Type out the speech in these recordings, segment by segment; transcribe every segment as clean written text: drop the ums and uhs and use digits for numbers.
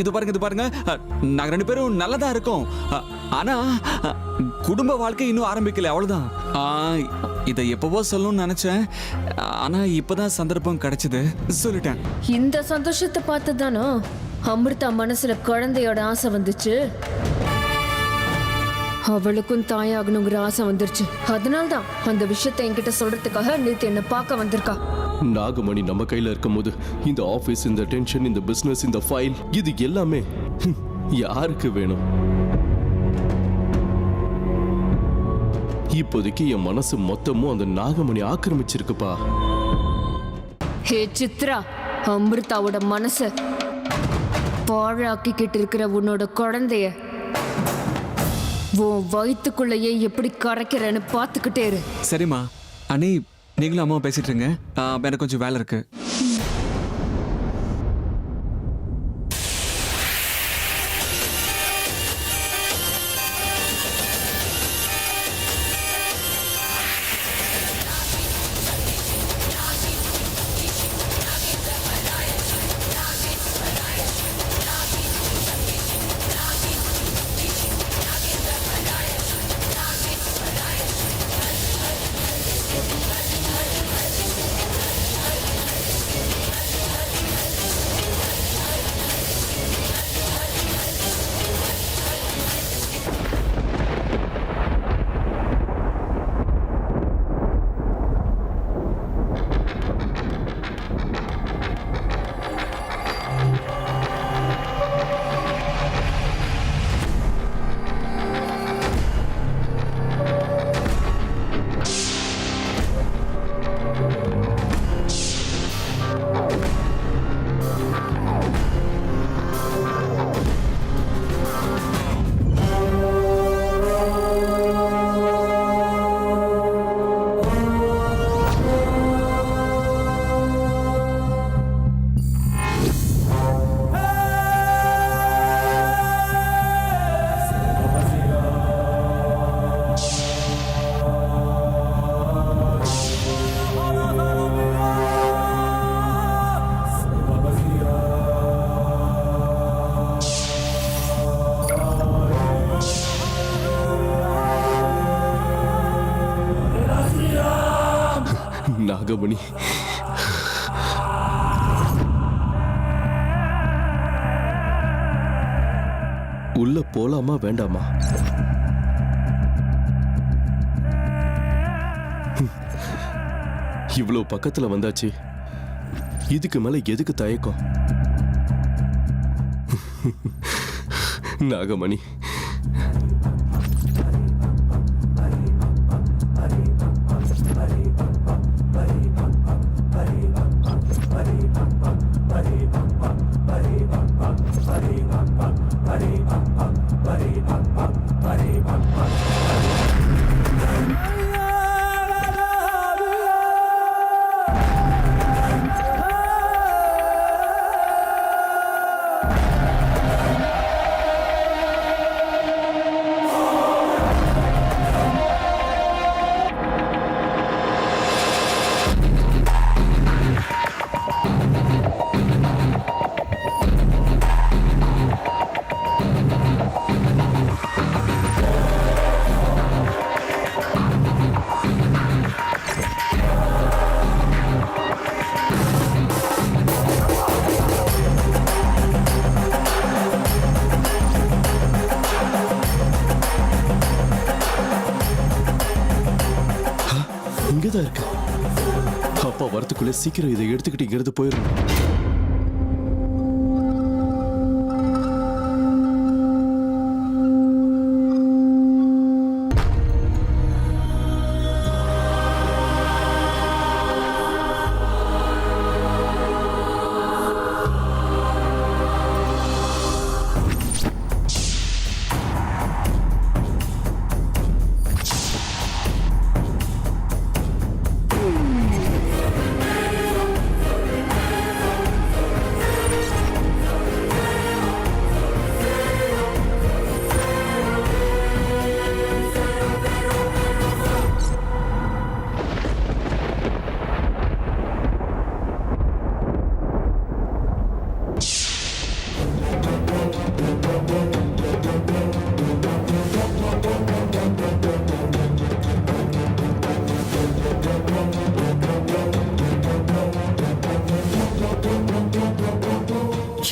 இது பாருங்க நாங்க 2 பேரும் நல்லதா இருக்கோம். ஆனா குடும்ப வாழ்க்கை இன்னும் ஆரம்பிக்கல, அவ்வளவுதான். இதை எப்பவோ சொல்லணும்னு நினைச்சேன், ஆனா இப்பதான் சந்தர்ப்பம் கிடைச்சது, சொல்லிட்டேன். இந்த சந்தோஷத்தை பார்த்து தானோ அமிர்தா மனசுல குழந்தையோட ஆசை வந்துச்சு. அவளுக்கும் தாயாகணுங்கிற ஆசை வந்துருச்சு. அதனால்தான் அந்த விஷயத்தை என்கிட்ட சொல்றதுக்காக நேத்து என்ன பார்க்க வந்திருக்கா. நாகமணி நம்ம கையில இருக்கும்போது இந்த ஆபீஸ், இந்த டென்ஷன், இந்த பிசினஸ், இந்த ஃபைல், இது எல்லாமே யாருக்கு வேணும்? இப்போதைக்கு என் மனசு மொத்தமும் அந்த நாகமணி ஆக்கிரமிச்சிருக்குப்பா. ஹே சித்ரா, அமிர்தாவோட மனச பாழாக்கிக்கிட்டு இருக்கிற உன்னோட குழந்தைய உன் வயிற்றுக்குள்ளேயே எப்படி கரைக்கிறேன்னு பார்த்துக்கிட்டே இரு. சரிம்மா. அண்ணி, நீங்களும் அம்மா பேசிட்டு இருங்க, எனக்கு கொஞ்சம் வேலை இருக்கு. நாகமணி, உள்ள போலாமா வேண்டாமா? இவ்வளவு பக்கத்துல வந்தாச்சு, இதுக்கு மேல எதுக்கு தயக்கம்? நாகமணி, இங்கதான் இருக்கு. அப்பா வரத்துக்குள்ள சீக்கிரம் இதை எடுத்துக்கிட்டு இங்கிருந்து போயிடணும்.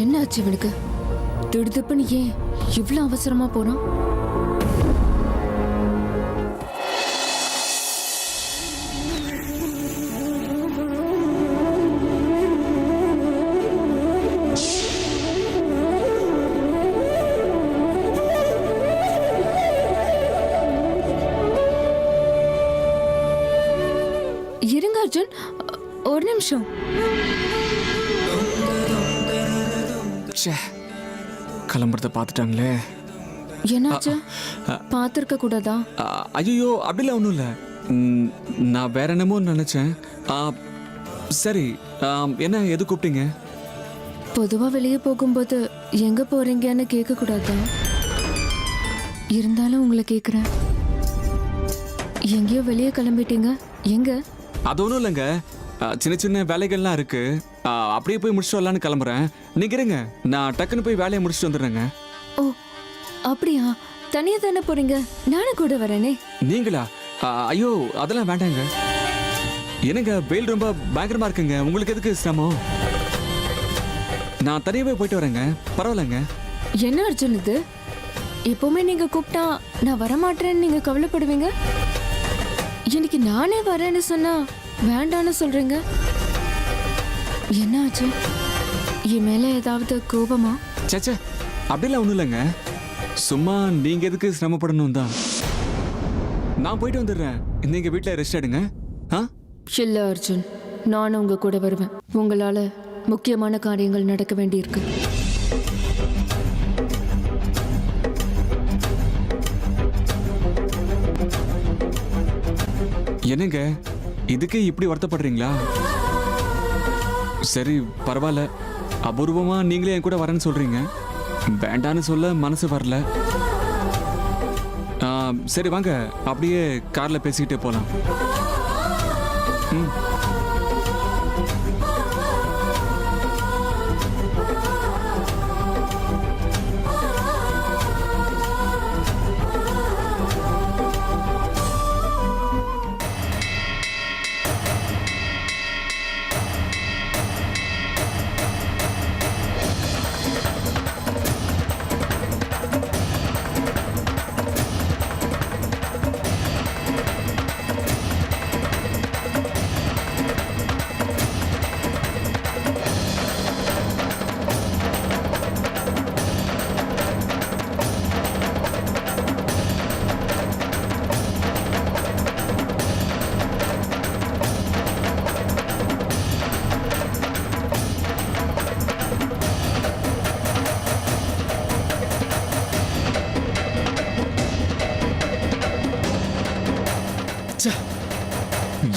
என்ன ஆச்சு இவனுக்கு? திடுதிப்புன்னு ஏன் இவ்வளவு அவசரமா போறான்? இருங்க அர்ஜுன், ஒரு நிமிஷம். ச்சே, கிளம்புறத பார்த்துட்டாங்களே. என்னாச்சு? பார்த்திருக்க கூடாதா? ஐயோ, அப்படிலாம் ஒன்றும் இல்லை. நான் வேற என்னமோ நினச்சேன். சரி, என்ன எது கூப்பிட்டீங்க? பொதுவா வெளியே போகும்போது எங்க போறீங்கன்னு கேட்க கூடாதா? இருந்தாலும் உங்களை கேக்குறேன். எங்கேயோ வெளியே கிளம்பிட்டீங்க, எங்க? அது ஒன்றும் இல்லைங்க, சின்ன சின்ன வேலைகள்லாம் இருக்கு. அப்படியே போய் முடிச்சுட்டு வரலான்னு கிளம்புறேன். நீங்க இருங்க, நான் டக்குன்னு போய் வேலையை முடிச்சுட்டு வந்துடுறேங்க. ஓ அப்படியா? தனியா தானே போறீங்க, நானும் கூட வரேனே. நீங்களா? ஐயோ, அதெல்லாம் வேண்டாங்க. என்னங்க, வெயில் ரொம்ப பயங்கரமா இருக்குங்க, உங்களுக்கு எதுக்கு சிரமம்? நான் தனியாவே போயிட்டு வரேங்க, பரவாயில்லைங்க. என்ன அர்ஜுன் இது? எப்பவுமே நீங்க கூப்பிட்டா நான் வரமாட்டேன்னு நீங்க கவலைப்படுவீங்க. இன்னைக்கு நானே வரேன்னு சொன்னா வேண்டான்னு சொல்றீங்க. என்ன ஆச்சு? என் மேல ஏதாவது கோபமா? சேச்சே, அப்படிலாம் ஒன்றும் இல்லைங்க. சும்மா நீங்க எதுக்கு சிரமப்படணும் தான். நான் போயிட்டு வந்துடுறேன், நீங்க வீட்டில் ரெஸ்ட் எடுங்க. இல்ல அர்ஜுன், நானும் உங்க கூட வருவேன். உங்களால முக்கியமான காரியங்கள் நடக்க வேண்டியிருக்கு. என்னங்க, இதுக்கே இப்படி வருத்தப்படுறீங்களா? சரி, பரவாயில்ல. அபூர்வமா நீங்களே என் கூட வரேன்னு சொல்றீங்க. வேண்டான்னு சொல்ல மனசு வரல. சரி வாங்க, அப்படியே கார்ல பேசிக்கிட்டே போலாம்.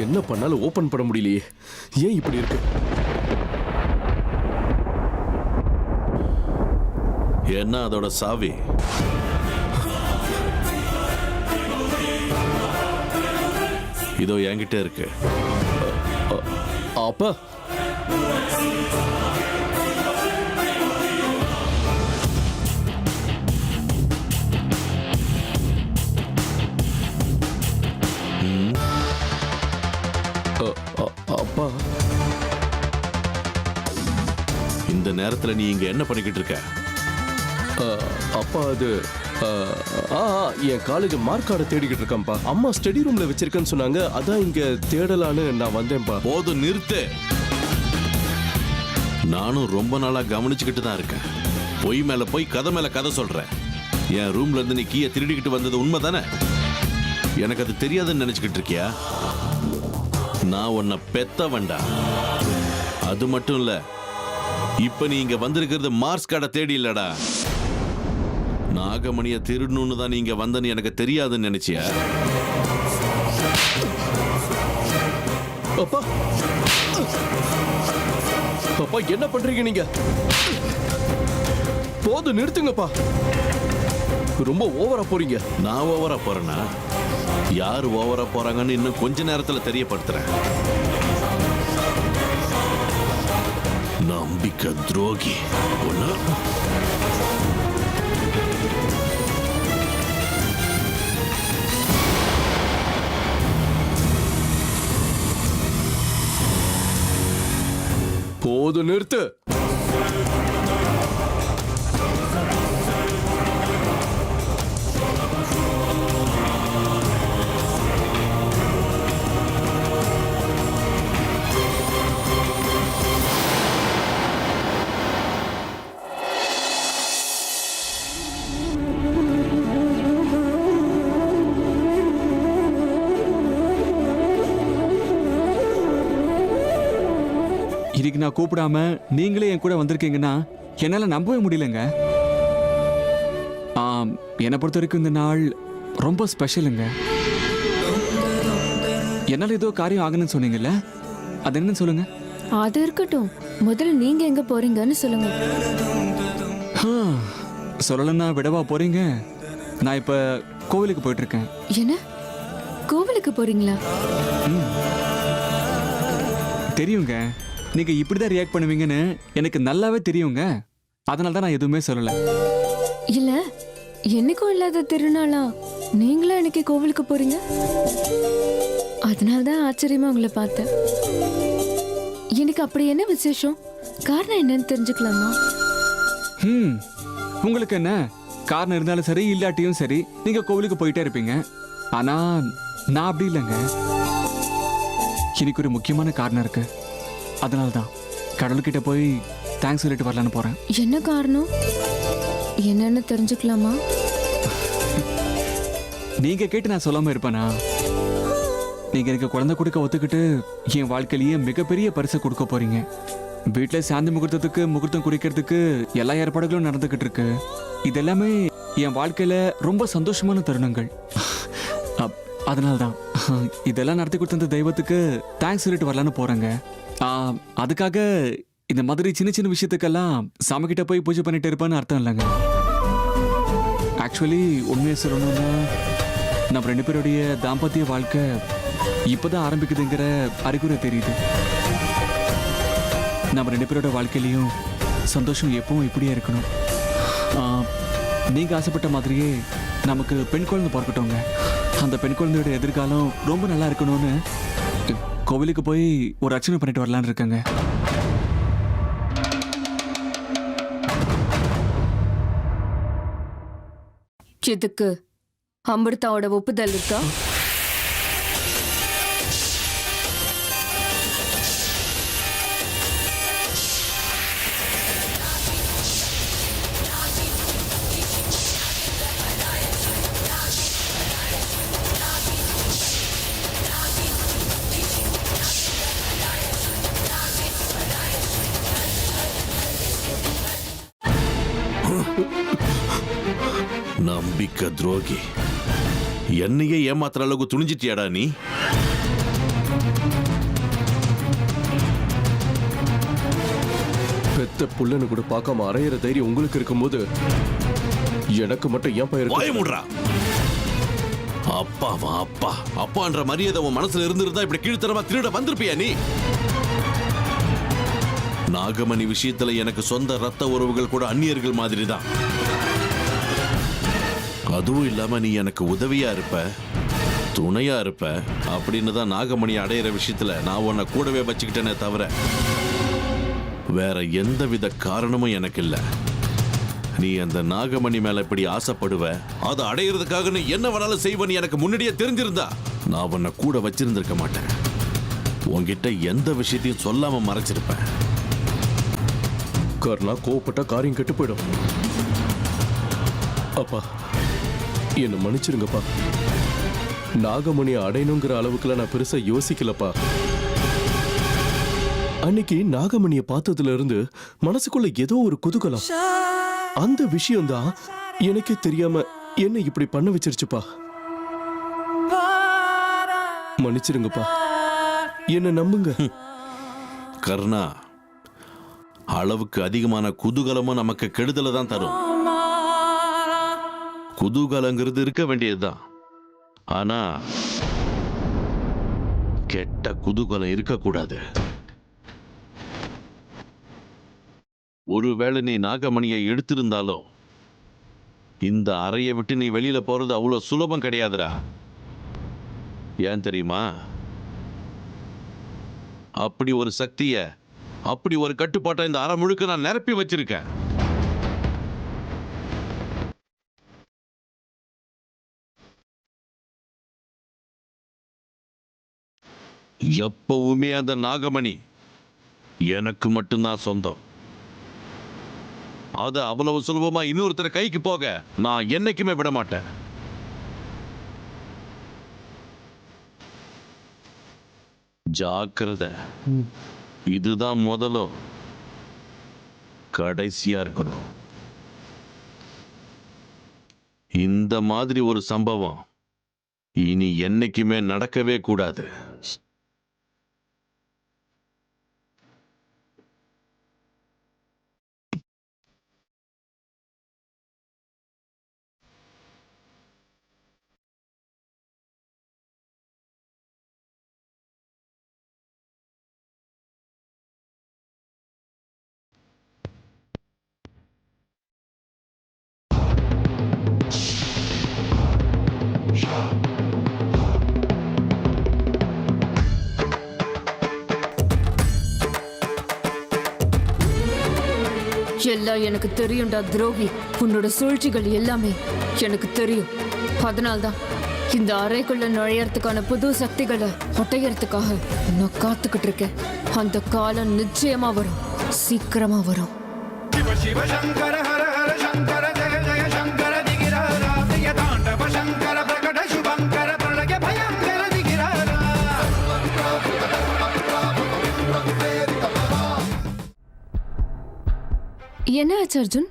என்ன பண்ணாலும் ஓபன் பண்ண முடியலையே, ஏன் இப்படி இருக்கு? என்ன அதோட சாவி? இதோ என்கிட்ட இருக்கு. அப்பா, அப்பா, இந்த நேரத்துல நீ இங்க என்ன பண்ணிக்கிட்டு இருக்க? அப்பா அது என் காலேஜ் மார்க் கார்டை தேடிக்கிட்டு இருக்கேன்ப்பா. அம்மா ஸ்டடி ரூம்ல வச்சிருக்கேன்னு சொன்னாங்க, அதான் இங்க தேடலான்னு நான் வந்தேன்ப்பா. போதும், நிறுத்து. நானும் ரொம்ப நாளா கவனிச்சுக்கிட்டு தான் இருக்கேன். பொய் மேல போய் கதை மேல கதை சொல்ற. என் ரூம்ல இருந்து நீ கீயை திருடிக்கிட்டு வந்தது உண்மைதானே? எனக்கு அது தெரியாதுன்னு நினைச்சுக்கிட்டு இருக்கியா? நான் உன்னை பெத்த வேண்டாம். அது மட்டும் இல்ல, இப்ப நீ இங்க வந்திருக்கிறது மார்க்ஸ் கார்டை தேடி இல்லடா. நாகமணியை திருடணும்னு தான் நீங்க வந்தன்னு எனக்கு தெரியாதுன்னு நினைச்சியா? அப்பா, அப்பா என்ன பண்றீங்க நீங்க? போதும், நிறுத்துங்கப்பா. ரொம்ப ஓவரா போறீங்க. நான் ஓவரா போறேன்னா? யார் ஓவரா போறாங்கன்னு இன்னும் கொஞ்ச நேரத்துல தெரியப்படுத்துறேன். நம்பிக்கை துரோகி ஒண்ணு. போதும், நிறுத்து. இன்னைக்கு நான் கூப்பிடாம நீங்களே என் கூட வந்திருக்கீங்கன்னா என்னால நம்பவே முடியலங்க. என்னை பொறுத்த வரைக்கும் இந்த நாள் ரொம்ப ஸ்பெஷலுங்க. என்னால ஏதோ காரியம் ஆகணும்னு சொன்னீங்கல்ல, அது என்னன்னு சொல்லுங்க. அது இருக்கட்டும், முதல்ல நீங்க எங்க போறீங்கன்னு சொல்லுங்க. சொல்லலன்னா விடவா போறீங்க? நான் இப்ப கோவிலுக்கு போயிட்டு இருக்கேன். என்ன, கோவிலுக்கு போறீங்களா? தெரியுங்க, நீங்க இப்படிதான் ரியாக்ட் பண்ணுவீங்கன்னு எனக்கு நல்லாவே தெரியுங்க. அதனால தான் நான் எதுவுமே சொல்லல. இல்ல, என்னைக்கும் இல்லாத திருநாளா நீங்களா இன்னைக்கு கோவிலுக்கு போறீங்க? அதனாலதான் ஆச்சரியமா உங்களை பார்த்தேன். எனக்கு அப்படி என்ன விசேஷம்? காரணம் என்னன்னு தெரிஞ்சுக்கலாமா? உங்களுக்கு என்ன காரணம் இருந்தாலும் சரி இல்லாட்டியும் சரி நீங்க கோவிலுக்கு போயிட்டே இருப்பீங்க. ஆனா நான் அப்படி இல்லைங்க. எனக்கு ஒரு முக்கியமான காரணம் இருக்கு. அதனால்தான் கடவுள்கிட்ட போய் தேங்க்ஸ் சொல்லிட்டு வரலான்னு போறேன். என்ன காரணம்? என்னன்னு தெரிஞ்சுக்கலாமா? நீங்க கேட்டு நான் சொல்லாம இருப்பேனா? நீங்க எனக்கு குழந்தை கொடுக்க ஒத்துக்கிட்டு என் வாழ்க்கையிலேயே மிகப்பெரிய பரிசை கொடுக்க போறீங்க. வீட்டுல சாந்தி முகூர்த்தம் குறிக்கிறதுக்கு எல்லா ஏற்பாடுகளும் நடந்துகிட்டு இருக்கு. இது எல்லாமே என் வாழ்க்கையில ரொம்ப சந்தோஷமான தருணங்கள். அதனால்தான் இதெல்லாம் நடத்தி கொடுத்த தெய்வத்துக்கு தேங்க்ஸ் சொல்லிட்டு வரலான்னு போறேங்க. அதுக்காக இந்த மாதிரி சின்ன சின்ன விஷயத்துக்கெல்லாம் சாமி கிட்ட போய் பூஜை பண்ணிட்டு இருப்பான்னு அர்த்தம் இல்லைங்க. ஆக்சுவலி உண்மையை சொல்லணும்னா நம்ம 2 பேருடைய தாம்பத்திய வாழ்க்கை இப்பதான் ஆரம்பிக்குதுங்கிற அறிகுறி தெரியுது. நம்ம 2 பேரோட வாழ்க்கையிலையும் சந்தோஷம் எப்பவும் இப்படியே இருக்கணும். நீங்க ஆசைப்பட்ட மாதிரியே நமக்கு பெண் குழந்தை பிறக்கட்டும்ங்க. அந்த பெண் குழந்தையோட எதிர்காலம் ரொம்ப நல்லா இருக்கணும்னு கோவிலுக்கு போய் ஒரு அர்ச்சனை பண்ணிட்டு வரலான்னு இருக்கேங்க. இதுக்கு அமிர்தாவோட ஒப்புதல் இருக்கா? நம்பிக்கை துரோகி, என்னையே ஏமாத்துற அளவுக்கு துணிஞ்சிட்டியாடா நீ? பெத்த புள்ளன்னு கூட பார்க்காம அறையிற தைரியம் உங்களுக்கு இருக்கும்போது எனக்கு மட்டும் ஏன் பயிர் வாய மூடுறா. அப்பாவா அப்பா அப்பான்ற மரியாதை உன் மனசுல இருந்திருந்தா இப்படி கீழ்த்தரமா திருட வந்திருப்பியா நீ? நாகமணி விஷயத்துல எனக்கு சொந்த ரத்த உறவுகள் கூட அந்நியர்கள் மாதிரி தான். அதுவும் இல்லாம நீ எனக்கு உதவியா இருப்ப, துணையா இருப்ப அப்படின்னு தான் நாகமணி அடையிற விஷயத்துல நான் உன்னை கூடவே வச்சுக்கிட்டேனே தவிர வேற எந்தவித காரணமும் எனக்கு இல்லை. நீ அந்த நாகமணி மேல இப்படி ஆசைப்படுவ, அதை அடையிறதுக்காக நீ என்ன வேணாலும் செய்வன்னு எனக்கு முன்னாடியே தெரிஞ்சிருந்தா நான் உன்னை கூட வச்சிருந்திருக்க மாட்டேன். உன்கிட்ட எந்த விஷயத்தையும் சொல்லாம மறைச்சிருப்பேன். கர்ணா கோவப்பட்ட காரியம் கெட்டு போயிடும். அப்பா என்ன மன்னிச்சிருங்கப்பா. நாகமணியை அடையணுங்கிற அளவுக்குலாம் நான் பெருசா யோசிக்கலப்பா. அன்னைக்கு நாகமணியை பார்த்ததுல இருந்து மனசுக்குள்ள ஏதோ ஒரு குதூகலம். அந்த விஷயம்தான் எனக்கே தெரியாம என்ன இப்படி பண்ண வச்சிருச்சுப்பா. மன்னிச்சிருங்கப்பா, என்ன நம்புங்க. கர்ணா, அளவுக்கு அதிகமான குதூகலமும் நமக்கு கெடுதலை தான் தரும். குதூகலங்கிறது இருக்க வேண்டியதுதான். ஆனா கெட்ட குதூகலம் இருக்கக்கூடாது. ஒருவேளை நீ நாகமணியை எடுத்திருந்தாலும் இந்த அறையை விட்டு நீ வெளியில போறது அவ்வளவு சுலபம் கிடையாதுடா. ஏன் தெரியுமா? அப்படி ஒரு சக்திய, அப்படி ஒரு கட்டுப்பாட்டை இந்த அறை முழுக்க நான் நிரப்பி வச்சிருக்கேன். எப்பவுமே அந்த நாகமணி எனக்கு மட்டும்தான் சொந்தம். அது அவ்வளவு சுலபமா இன்னொருத்தர கைக்கு போக நான் என்னைக்குமே விட மாட்டேன். ஜாக்கிரதை. இதுதான் முதலோ கடைசியா இருக்கணும். இந்த மாதிரி ஒரு சம்பவம் இனி என்னைக்குமே நடக்கவே கூடாது. எல்லாம் எனக்கு தெரியும்டா துரோகி. உன்னோட சூழ்ச்சிகள் எல்லாமே எனக்கு தெரியும். அதனால்தான் இந்த அறைக்குள்ள நுழையறதுக்கான புது சக்திகளை ஒட்டையறதுக்காக நான் காத்துக்கிட்டு இருக்கேன். அந்த காலம் நிச்சயமா வரும், சீக்கிரமா வரும். शिव शिव शंकर हर हर शंकर जय जय शंकर दिगिरारा प्रिय तांडव शंकर प्रकट शुभंकर प्रणय भयंकर दिगिरारा. என்ன ஆச்சு அர்ஜுன்?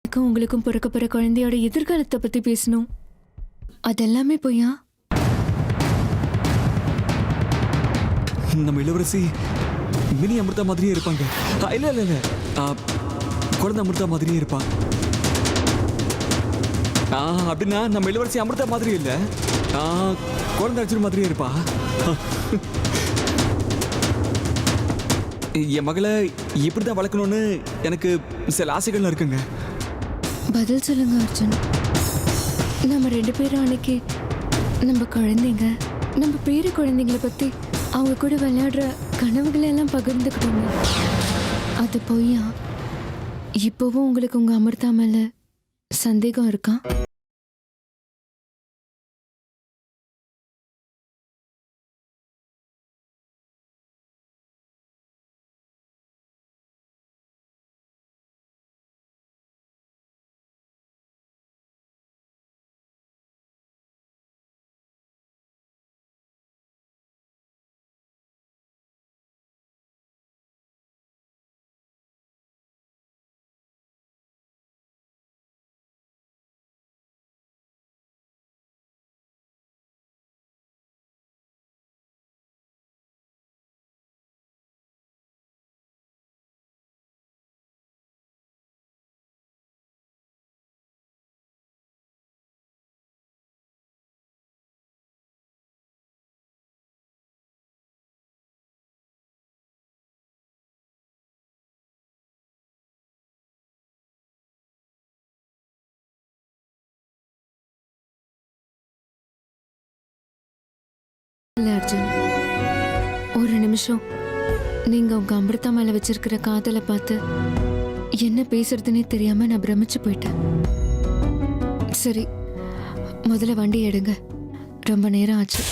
உங்களுக்கும் பிறக்க போற குழந்தையோட எதிர்காலத்தை பத்தி பேசணும். அதெல்லாமே பொய்யா? நம்ம இளவரசி மினி அமிர்தா மாதிரியே இருப்பாங்க. இல்ல இல்ல இல்ல, குழந்தை அமிர்தா மாதிரியே இருப்பா. அப்படின்னா நம்ம இளவரசி அமிர்தா மாதிரி இல்ல, குழந்தை அர்ஜுன் மாதிரியே இருப்பா. என் மகளை இப்படிதான் வளர்க்கணும்னு எனக்கு சில ஆசைகள் இருக்குங்க. பதில் சொல்லுங்க அர்ஜுன். நம்ம 2 பேரும் அன்னைக்கு நம்ம குழந்தைங்க, நம்ம பேரு குழந்தைங்களை பத்தி அவங்க கூட விளையாடுற கனவுகளை எல்லாம் பகிர்ந்துக்கிட்டோங்க. அது பொய்யா? இப்போவும் உங்களுக்கு உங்க அமிர்தா மேல சந்தேகம் இருக்கா? இல்ல அர்ஜுன், ஒரு நிமிஷம். நீங்க உங்க அமிர்தா மேல வச்சிருக்கிற காதலை பார்த்து என்ன பேசுறதுன்னே தெரியாம நான் பிரமிச்சு போயிட்டேன். சரி, முதல்ல வண்டி எடுங்க, ரொம்ப நேரம் ஆச்சு.